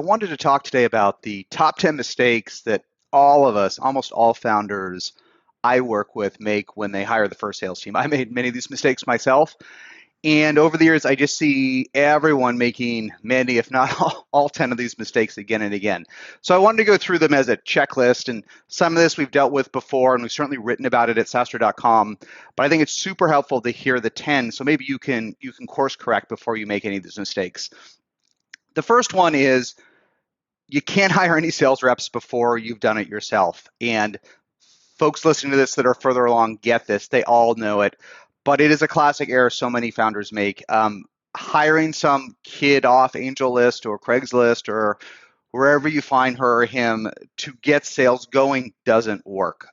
wanted to talk today about the top 10 mistakes that all of us, almost all founders I work with, make when they hire the first sales team. I made many of these mistakes myself. And over the years, I just see everyone making many, if not all 10 of these mistakes again and again. So I wanted to go through them as a checklist. And some of this we've dealt with before, and we've certainly written about it at sastra.com. But I think it's super helpful to hear the 10. So maybe you can course correct before you make any of these mistakes. The first one is you can't hire any sales reps before you've done it yourself. And folks listening to this that are further along get this. They all know it. But it is a classic error so many founders make. Hiring some kid off AngelList or Craigslist or wherever you find her or him to get sales going doesn't work.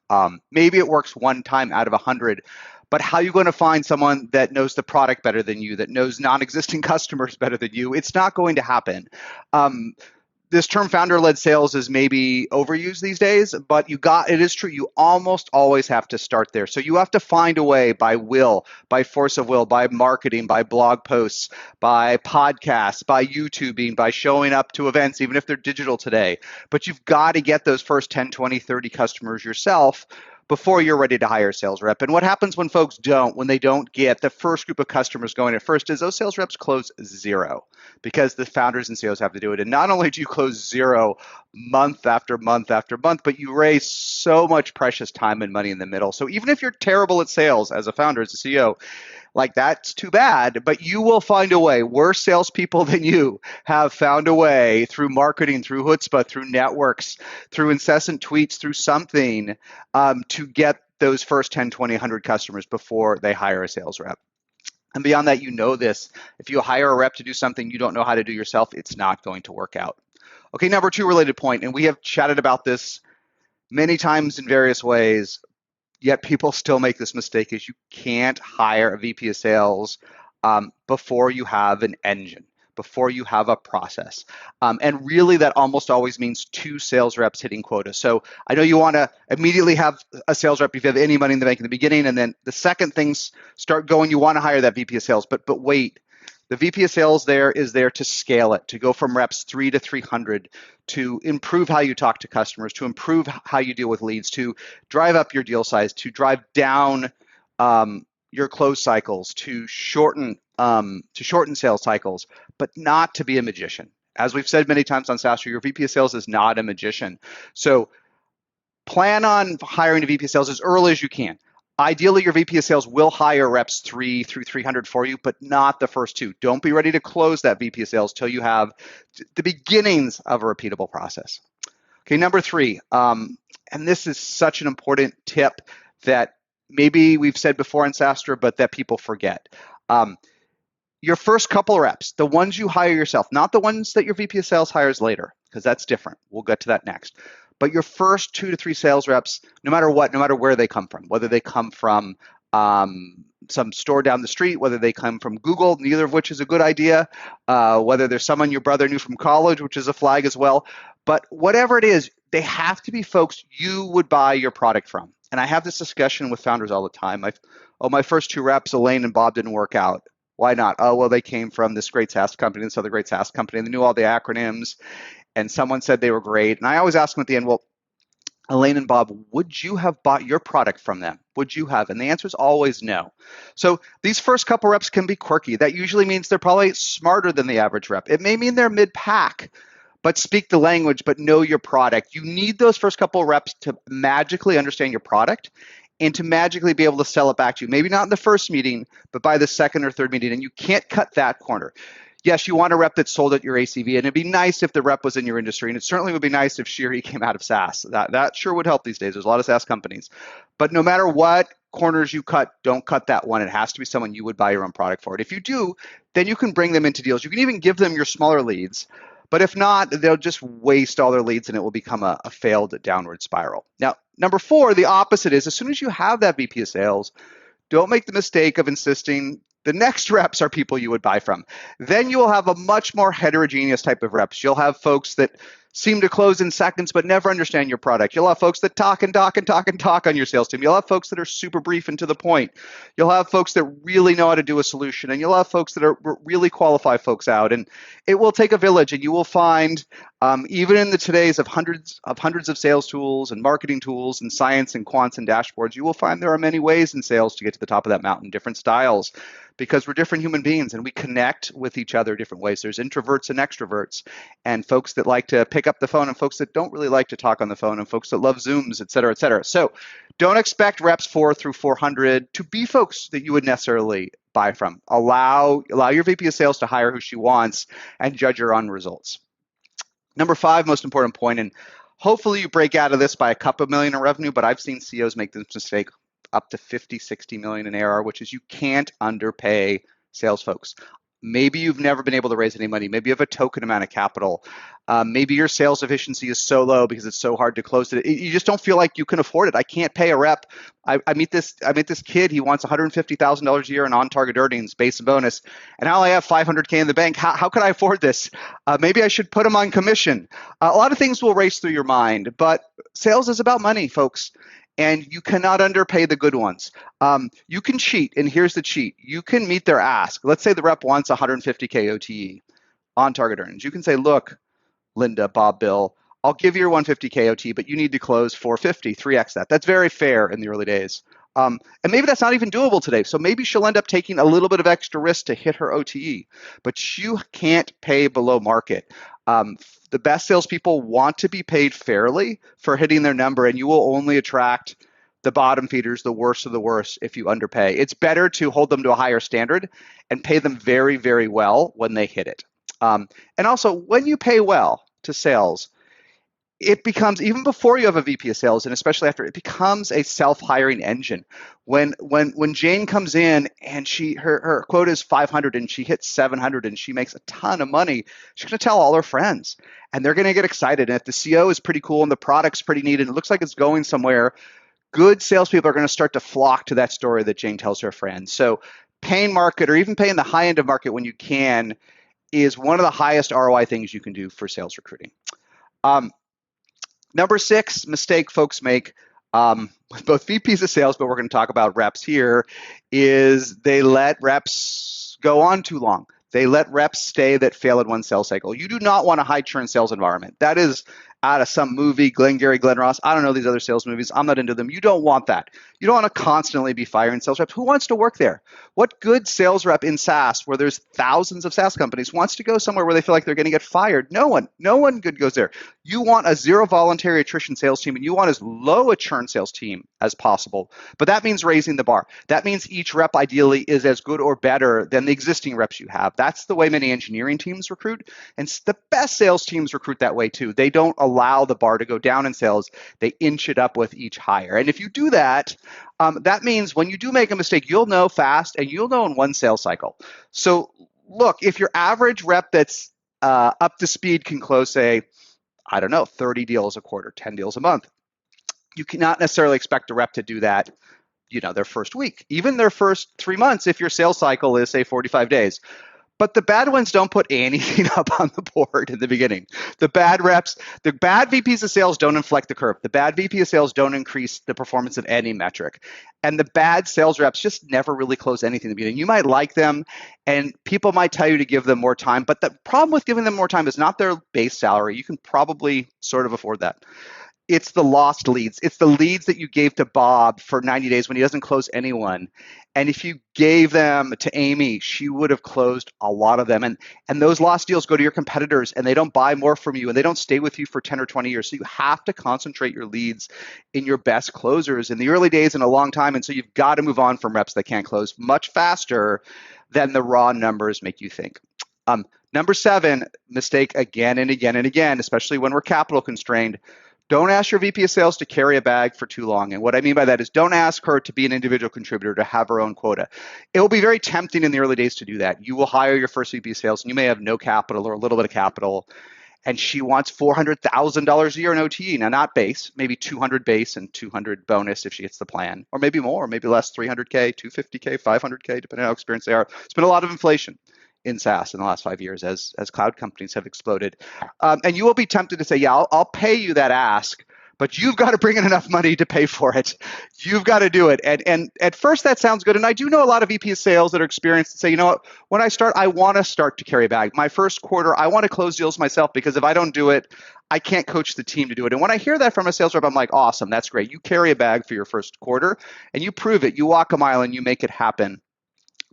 Maybe it works one time out of 100, but how are you going to find someone that knows the product better than you, that knows non-existing customers better than you? It's not going to happen. This term founder-led sales is maybe overused these days, but it is true. You almost always have to start there. So you have to find a way by will, by force of will, by marketing, by blog posts, by podcasts, by YouTubing, by showing up to events, even if they're digital today. But you've got to get those first 10, 20, 30 customers yourself before you're ready to hire a sales rep. And what happens when they don't get the first group of customers going at first is those sales reps close zero because the founders and CEOs have to do it. And not only do you close zero month after month after month, but you raise so much precious time and money in the middle. So even if you're terrible at sales as a founder, as a CEO, like that's too bad, but you will find a way. Worse salespeople than you have found a way through marketing, through chutzpah, through networks, through incessant tweets, through something to get those first 10, 20, 100 customers before they hire a sales rep. And beyond that, you know this. If you hire a rep to do something you don't know how to do yourself, it's not going to work out. Okay, number two related point, and we have chatted about this many times in various ways, yet people still make this mistake, is you can't hire a VP of sales before you have an engine, before you have a process. And really that almost always means 2 sales reps hitting quota. So I know you want to immediately have a sales rep if you have any money in the bank in the beginning, and then the second things start going, you want to hire that VP of sales, but wait. The VP of sales is there to scale it, to go from reps 3 to 300, to improve how you talk to customers, to improve how you deal with leads, to drive up your deal size, to drive down your close cycles, to shorten sales cycles, but not to be a magician. As we've said many times on Sastra, your VP of sales is not a magician. So plan on hiring a VP of sales as early as you can. Ideally, your VP of sales will hire reps 3 through 300 for you, but not the first 2. Don't be ready to close that VP of sales till you have the beginnings of a repeatable process. Okay, number 3, and this is such an important tip that maybe we've said before in Sastra, but that people forget. Your first couple of reps, the ones you hire yourself, not the ones that your VP of sales hires later, because that's different. We'll get to that next. But your first 2 to 3 sales reps, no matter what, no matter where they come from, whether they come from some store down the street, whether they come from Google, neither of which is a good idea, whether there's someone your brother knew from college, which is a flag as well. But whatever it is, they have to be folks you would buy your product from. And I have this discussion with founders all the time. My first 2 reps, Elaine and Bob, didn't work out. Why not? Oh, well, they came from this great SaaS company, this other great SaaS company, and they knew all the acronyms. And someone said they were great. And I always ask them at the end, well, Elaine and Bob, would you have bought your product from them? Would you have? And the answer is always no. So these first couple reps can be quirky. That usually means they're probably smarter than the average rep. It may mean they're mid-pack, but speak the language, but know your product. You need those first couple of reps to magically understand your product and to magically be able to sell it back to you. Maybe not in the first meeting, but by the second or third meeting. And you can't cut that corner. Yes, you want a rep that sold at your ACV, and it'd be nice if the rep was in your industry, and it certainly would be nice if she or he came out of SaaS. That sure would help these days. There's a lot of SaaS companies. But no matter what corners you cut, don't cut that one. It has to be someone you would buy your own product for. And if you do, then you can bring them into deals. You can even give them your smaller leads. But if not, they'll just waste all their leads, and it will become a failed downward spiral. Now, number 4, the opposite is as soon as you have that VP of sales, don't make the mistake of insisting the next reps are people you would buy from. Then you will have a much more heterogeneous type of reps. You'll have folks that seem to close in seconds but never understand your product. You'll have folks that talk and talk and talk and talk on your sales team. You'll have folks that are super brief and to the point. You'll have folks that really know how to do a solution, and you'll have folks that are really qualify folks out. And it will take a village, and you will find even in the today's of hundreds of sales tools and marketing tools and science and quants and dashboards, you will find there are many ways in sales to get to the top of that mountain, different styles, because we're different human beings and we connect with each other different ways. There's introverts and extroverts, and folks that like to pick up the phone and folks that don't really like to talk on the phone, and folks that love Zooms, et cetera, et cetera. So don't expect reps 4 through 400 to be folks that you would necessarily buy from. Allow your VP of sales to hire who she wants and judge her on results. Number 5, most important point, and hopefully you break out of this by a couple million in revenue, but I've seen CEOs make this mistake up to 50, 60 million in ARR, which is you can't underpay sales folks. Maybe you've never been able to raise any money. Maybe you have a token amount of capital. Maybe your sales efficiency is so low because it's so hard to close it. You just don't feel like you can afford it. I can't pay a rep. I meet this kid. He wants $150,000 a year in on-target earnings, base and bonus, and I only have $500K in the bank. How could I afford this? Maybe I should put him on commission. A lot of things will race through your mind, but sales is about money, folks. And you cannot underpay the good ones. You can cheat, and here's the cheat. You can meet their ask. Let's say the rep wants 150K OTE on target earnings. You can say, look, Linda, Bob, Bill, I'll give you your 150K OT, but you need to close 450, 3x that. That's very fair in the early days. And maybe that's not even doable today. So maybe she'll end up taking a little bit of extra risk to hit her OTE, but you can't pay below market. The best salespeople want to be paid fairly for hitting their number, and you will only attract the bottom feeders, the worst of the worst, if you underpay. It's better to hold them to a higher standard and pay them very, very well when they hit it. And also, when you pay well to sales, it becomes, even before you have a VP of sales, and especially after, it becomes a self-hiring engine. When Jane comes in and her quota is 500 and she hits 700 and she makes a ton of money, she's going to tell all her friends, and they're going to get excited. And if the CO is pretty cool and the product's pretty neat and it looks like it's going somewhere, good salespeople are going to start to flock to that story that Jane tells her friends. So paying market, or even paying the high end of market when you can, is one of the highest ROI things you can do for sales recruiting. Number 6 mistake folks make with both VPs of sales, but we're going to talk about reps here, is they let reps go on too long. They let reps stay that fail at one sales cycle. You do not want a high churn sales environment. That is out of some movie, Glengarry Glen Ross. I don't know these other sales movies. I'm not into them. You don't want that. You don't want to constantly be firing sales reps. Who wants to work there? What good sales rep in SaaS, where there's thousands of SaaS companies, wants to go somewhere where they feel like they're going to get fired? No one good goes there. You want a zero voluntary attrition sales team, and you want as low a churn sales team as possible. But that means raising the bar. That means each rep ideally is as good or better than the existing reps you have. That's the way many engineering teams recruit, and the best sales teams recruit that way too. They don't allow the bar to go down in sales. They inch it up with each hire. And if you do that, that means when you do make a mistake, you'll know fast, and you'll know in one sales cycle. So look, if your average rep that's up to speed can close, say, I don't know, 30 deals a quarter, 10 deals a month, you cannot necessarily expect a rep to do that, their first week, even their first 3 months, if your sales cycle is, say, 45 days. But the bad ones don't put anything up on the board in the beginning. The bad reps, the bad VPs of sales don't inflect the curve. The bad VP of sales don't increase the performance of any metric. And the bad sales reps just never really close anything in the beginning. You might like them, and people might tell you to give them more time. But the problem with giving them more time is not their base salary. You can probably sort of afford that. It's the lost leads. It's the leads that you gave to Bob for 90 days when he doesn't close anyone. And if you gave them to Amy, she would have closed a lot of them. And those lost deals go to your competitors, and they don't buy more from you, and they don't stay with you for 10 or 20 years. So you have to concentrate your leads in your best closers in the early days and a long time. And so you've got to move on from reps that can't close much faster than the raw numbers make you think. Number 7, mistake again and again and again, especially when we're capital constrained. Don't ask your VP of sales to carry a bag for too long. And what I mean by that is don't ask her to be an individual contributor, to have her own quota. It will be very tempting in the early days to do that. You will hire your first VP of sales, and you may have no capital or a little bit of capital, and she wants $400,000 a year in OTE. Now, not base, maybe 200 base and 200 bonus if she hits the plan, or maybe more, maybe less, 300K, 250K, 500K, depending on how experienced they are. It's been a lot of inflation in SaaS in the last 5 years as cloud companies have exploded. And you will be tempted to say, yeah, I'll pay you that ask, but you've got to bring in enough money to pay for it. You've got to do it. And at first that sounds good. And I do know a lot of VP of sales that are experienced and say, you know what, when I start, I want to start to carry a bag. My first quarter, I want to close deals myself, because if I don't do it, I can't coach the team to do it. And when I hear that from a sales rep, I'm like, awesome, that's great. You carry a bag for your first quarter and you prove it. You walk a mile and you make it happen.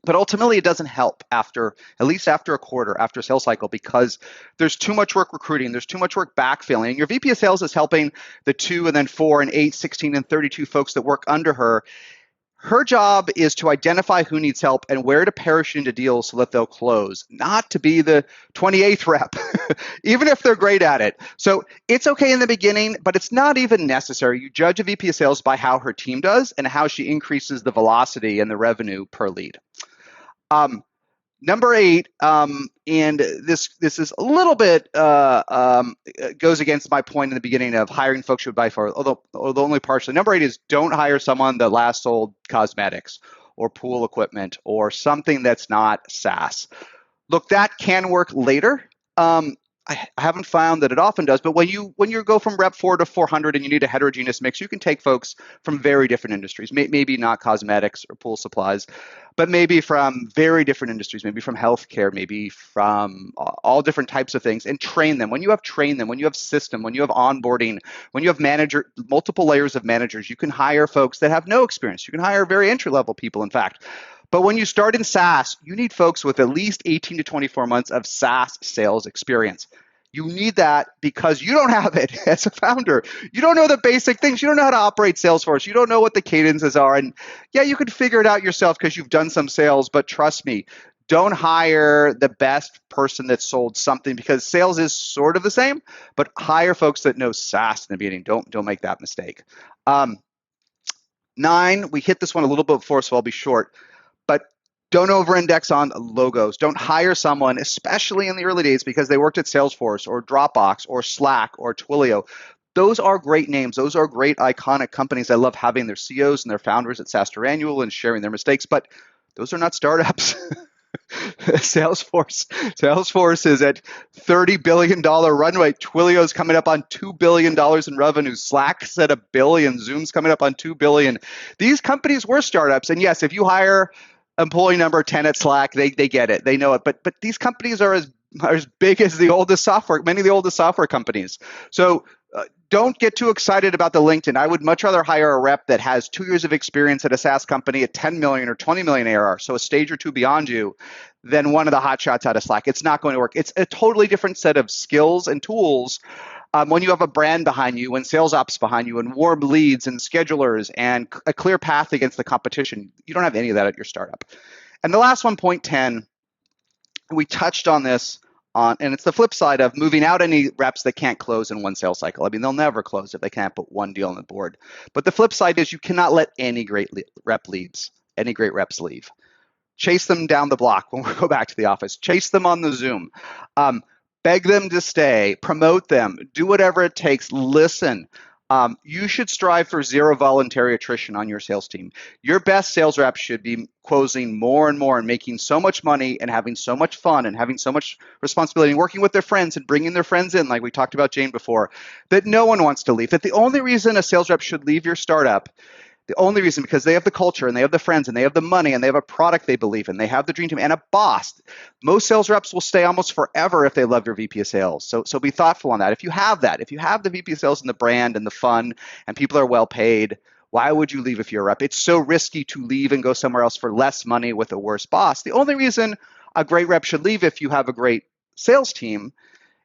But ultimately, it doesn't help at least after a quarter, after a sales cycle, because there's too much work recruiting, there's too much work backfilling. And your VP of sales is helping the 2 and then 4 and 8, 16 and 32 folks that work under her. Her job is to identify who needs help and where to parachute into deals so that they'll close, not to be the 28th rep, even if they're great at it. So it's okay in the beginning, but it's not even necessary. You judge a VP of sales by how her team does and how she increases the velocity and the revenue per lead. Number 8, and this is a little bit goes against my point in the beginning of hiring folks you would buy for, although only partially. Number 8 is don't hire someone that last sold cosmetics or pool equipment or something that's not SaaS. Look, that can work later. I haven't found that it often does, but when you go from rep 4 to 400 and you need a heterogeneous mix, you can take folks from very different industries, maybe not cosmetics or pool supplies, but maybe from very different industries, maybe from healthcare, maybe from all different types of things, and train them. When you have trained them, when you have system, when you have onboarding, when you have multiple layers of managers, you can hire folks that have no experience. You can hire very entry-level people, in fact. But when you start in SaaS, you need folks with at least 18 to 24 months of SaaS sales experience. You need that because you don't have it as a founder. You don't know the basic things. You don't know how to operate Salesforce. You don't know what the cadences are. And yeah, you can figure it out yourself because you've done some sales, but trust me, don't hire the best person that sold something, because sales is sort of the same, but hire folks that know SaaS in the beginning. Don't make that mistake. 9, we hit this one a little bit before, so I'll be short. But don't over-index on logos. Don't hire someone, especially in the early days, because they worked at Salesforce or Dropbox or Slack or Twilio. Those are great names. Those are great iconic companies. I love having their CEOs and their founders at SaaStr Annual and sharing their mistakes, but those are not startups. Salesforce is at $30 billion run rate. Twilio's coming up on $2 billion in revenue. Slack's at $1 billion. Zoom's coming up on $2 billion. These companies were startups. And yes, if you hire employee number 10 at Slack, they get it. They know it. But these companies are as big as many of the oldest software companies. So don't get too excited about the LinkedIn. I would much rather hire a rep that has 2 years of experience at a SaaS company at 10 million or 20 million ARR, so a stage or two beyond you, than one of the hot shots out of Slack. It's not going to work. It's a totally different set of skills and tools when you have a brand behind you and sales ops behind you and warm leads and schedulers and a clear path against the competition. You don't have any of that at your startup. And the last one, point 10, we touched on this, and it's the flip side of moving out any reps that can't close in one sales cycle. I mean, they'll never close if they can't put one deal on the board. But the flip side is you cannot let any great reps leave. Chase them down the block when we go back to the office. Chase them on the Zoom. Beg them to stay. Promote them. Do whatever it takes. Listen. You should strive for zero voluntary attrition on your sales team. Your best sales reps should be closing more and more and making so much money and having so much fun and having so much responsibility and working with their friends and bringing their friends in, like we talked about Jane before, that no one wants to leave. That the only reason a sales rep should leave your startup, the only reason, because they have the culture and they have the friends and they have the money and they have a product they believe in, they have the dream team and a boss. Most sales reps will stay almost forever if they love your VP of sales. So be thoughtful on that. If you have the VP of sales and the brand and the fun and people are well paid, why would you leave if you're a rep? It's so risky to leave and go somewhere else for less money with a worse boss. The only reason a great rep should leave if you have a great sales team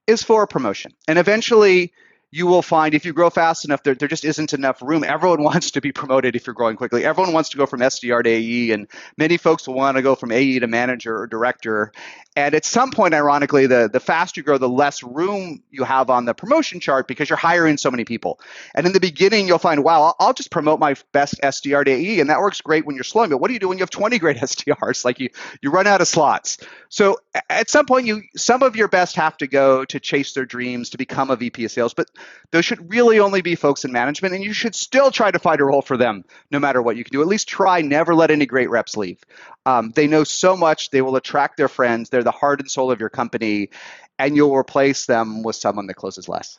is for a promotion. And eventually, you will find if you grow fast enough, there just isn't enough room. Everyone wants to be promoted if you're growing quickly. Everyone wants to go from SDR to AE, and many folks will want to go from AE to manager or director. And at some point, ironically, the faster you grow, the less room you have on the promotion chart because you're hiring so many people. And in the beginning, you'll find, wow, I'll just promote my best SDR to AE, and that works great when you're slowing. But what do you do when you have 20 great SDRs? Like you run out of slots. So at some point, some of your best have to go to chase their dreams to become a VP of sales. But those should really only be folks in management, and you should still try to find a role for them no matter what you can do. At least try, never let any great reps leave. They know so much, they will attract their friends, they're the heart and soul of your company, and you'll replace them with someone that closes less.